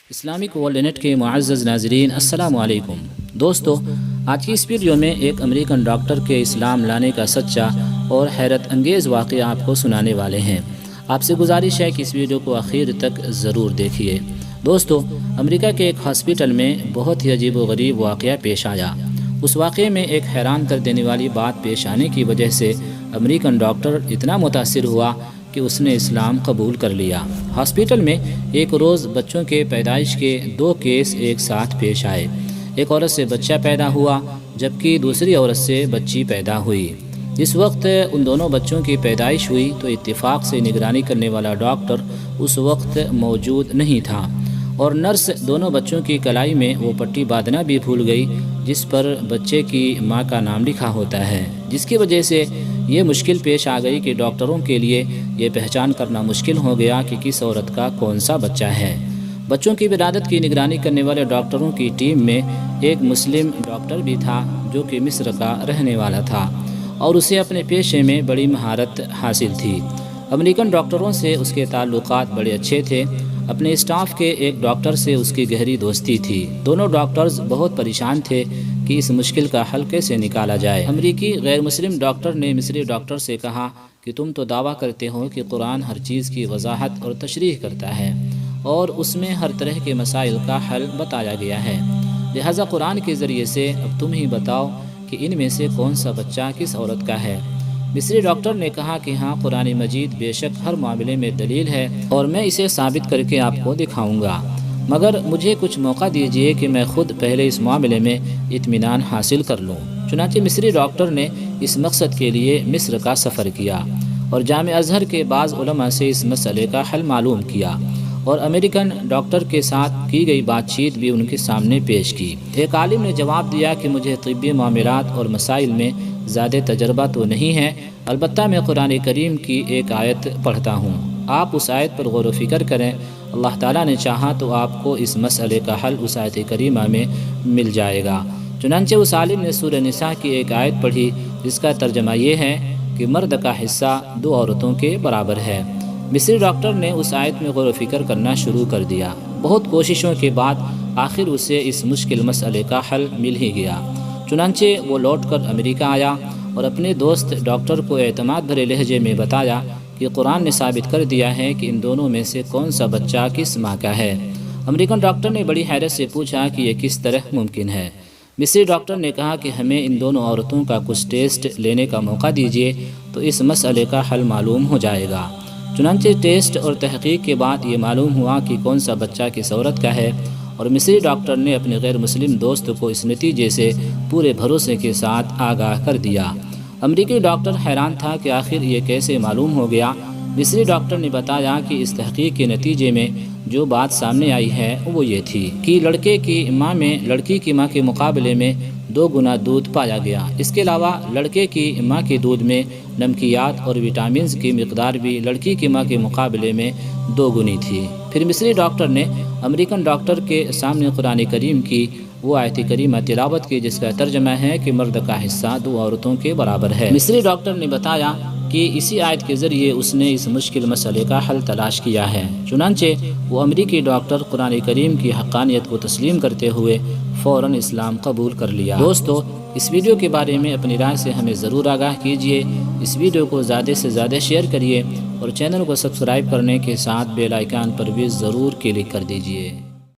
Islamic world net کے معزز ناظرین السلام علیکم دوستو، آج کی اس ویڈیو میں ایک امریکن ڈاکٹر کے اسلام لانے کا سچا اور حیرت انگیز واقعہ آپ کو سنانے والے ہیں۔ آپ سے گزارش ہے کہ اس ویڈیو کو آخر تک ضرور دیکھیے۔ دوستو، امریکہ کے ایک ہاسپٹل میں بہت ہی عجیب و غریب واقعہ پیش آیا۔ اس واقعے میں ایک حیران کر دینے والی بات پیش آنے کی وجہ سے امریکن ڈاکٹر اتنا متاثر ہوا کہ اس نے اسلام قبول کر لیا۔ ہاسپٹل میں ایک روز بچوں کے پیدائش کے 2 کیس ایک ساتھ پیش آئے۔ ایک عورت سے بچہ پیدا ہوا جبکہ دوسری عورت سے بچی پیدا ہوئی۔ جس وقت ان دونوں بچوں کی پیدائش ہوئی تو اتفاق سے نگرانی کرنے والا ڈاکٹر اس وقت موجود نہیں تھا اور نرس دونوں بچوں کی کلائی میں وہ پٹی باندھنا بھی بھول گئی جس پر بچے کی ماں کا نام لکھا ہوتا ہے، جس کی وجہ سے یہ مشکل پیش آ گئی کہ ڈاکٹروں کے لیے یہ پہچان کرنا مشکل ہو گیا کہ کس عورت کا کون سا بچہ ہے۔ بچوں کی ولادت کی نگرانی کرنے والے ڈاکٹروں کی ٹیم میں ایک مسلم ڈاکٹر بھی تھا جو کہ مصر کا رہنے والا تھا اور اسے اپنے پیشے میں بڑی مہارت حاصل تھی۔ امریکن ڈاکٹروں سے اس کے تعلقات بڑے اچھے تھے۔ اپنے اسٹاف کے ایک ڈاکٹر سے اس کی گہری دوستی تھی۔ دونوں ڈاکٹرز بہت پریشان تھے کہ اس مشکل کا حل کیسے نکالا جائے۔ امریکی غیر مسلم ڈاکٹر نے مصری ڈاکٹر سے کہا کہ تم تو دعویٰ کرتے ہو کہ قرآن ہر چیز کی وضاحت اور تشریح کرتا ہے اور اس میں ہر طرح کے مسائل کا حل بتایا گیا ہے، لہٰذا قرآن کے ذریعے سے اب تم ہی بتاؤ کہ ان میں سے کون سا بچہ کس عورت کا ہے۔ مصری ڈاکٹر نے کہا کہ ہاں، قرآن مجید بے شک ہر معاملے میں دلیل ہے اور میں اسے ثابت کر کے آپ کو دکھاؤں گا، مگر مجھے کچھ موقع دیجئے کہ میں خود پہلے اس معاملے میں اطمینان حاصل کر لوں۔ چنانچہ مصری ڈاکٹر نے اس مقصد کے لیے مصر کا سفر کیا اور جامع ازہر کے بعض علماء سے اس مسئلے کا حل معلوم کیا اور امریکن ڈاکٹر کے ساتھ کی گئی بات چیت بھی ان کے سامنے پیش کی۔ ایک عالم نے جواب دیا کہ مجھے طبی معاملات اور مسائل میں زیادہ تجربہ تو نہیں ہے، البتہ میں قرآن کریم کی ایک آیت پڑھتا ہوں، آپ اس آیت پر غور و فکر کریں، اللہ تعالیٰ نے چاہا تو آپ کو اس مسئلے کا حل اس آیت کریمہ میں مل جائے گا۔ چنانچہ اس عالم نے سورہ نساء کی ایک آیت پڑھی جس کا ترجمہ یہ ہے کہ مرد کا حصہ 2 عورتوں کے برابر ہے۔ مصری ڈاکٹر نے اس آیت میں غور و فکر کرنا شروع کر دیا۔ بہت کوششوں کے بعد آخر اسے اس مشکل مسئلے کا حل مل ہی گیا۔ چنانچہ وہ لوٹ کر امریکہ آیا اور اپنے دوست ڈاکٹر کو اعتماد بھرے لہجے میں بتایا کہ قرآن نے ثابت کر دیا ہے کہ ان دونوں میں سے کون سا بچہ کس ماں کا ہے۔ امریکن ڈاکٹر نے بڑی حیرت سے پوچھا کہ یہ کس طرح ممکن ہے۔ مصری ڈاکٹر نے کہا کہ ہمیں ان دونوں عورتوں کا کچھ ٹیسٹ لینے کا موقع دیجیے تو اس مسئلے کا حل معلوم ہو جائے گا۔ چنانچہ ٹیسٹ اور تحقیق کے بعد یہ معلوم ہوا کہ کون سا بچہ کس عورت کا ہے اور مصری ڈاکٹر نے اپنے غیر مسلم دوست کو اس نتیجے سے پورے بھروسے کے ساتھ آگاہ کر دیا۔ امریکی ڈاکٹر حیران تھا کہ آخر یہ کیسے معلوم ہو گیا۔ مصری ڈاکٹر نے بتایا کہ اس تحقیق کے نتیجے میں جو بات سامنے آئی ہے وہ یہ تھی کہ لڑکے کی ماں میں لڑکی کی ماں کے مقابلے میں 2 گنا دودھ پایا گیا۔ اس کے علاوہ لڑکے کی ماں کے دودھ میں نمکیات اور وٹامنز کی مقدار بھی لڑکی کی ماں کے مقابلے میں 2 گنی تھی۔ پھر مصری ڈاکٹر نے امریکن ڈاکٹر کے سامنے قرآن کریم کی وہ آیت کریمہ تلاوت کی جس کا ترجمہ ہے کہ مرد کا حصہ 2 عورتوں کے برابر ہے۔ مصری ڈاکٹر نے بتایا کہ اسی آیت کے ذریعے اس نے اس مشکل مسئلے کا حل تلاش کیا ہے۔ چنانچہ وہ امریکی ڈاکٹر قرآن کریم کی حقانیت کو تسلیم کرتے ہوئے فوراً اسلام قبول کر لیا۔ دوستو، اس ویڈیو کے بارے میں اپنی رائے سے ہمیں ضرور آگاہ کیجیے، اس ویڈیو کو زیادہ سے زیادہ شیئر کریے اور چینل کو سبسکرائب کرنے کے ساتھ بیل آئیکن پر بھی ضرور کلک کر دیجیے۔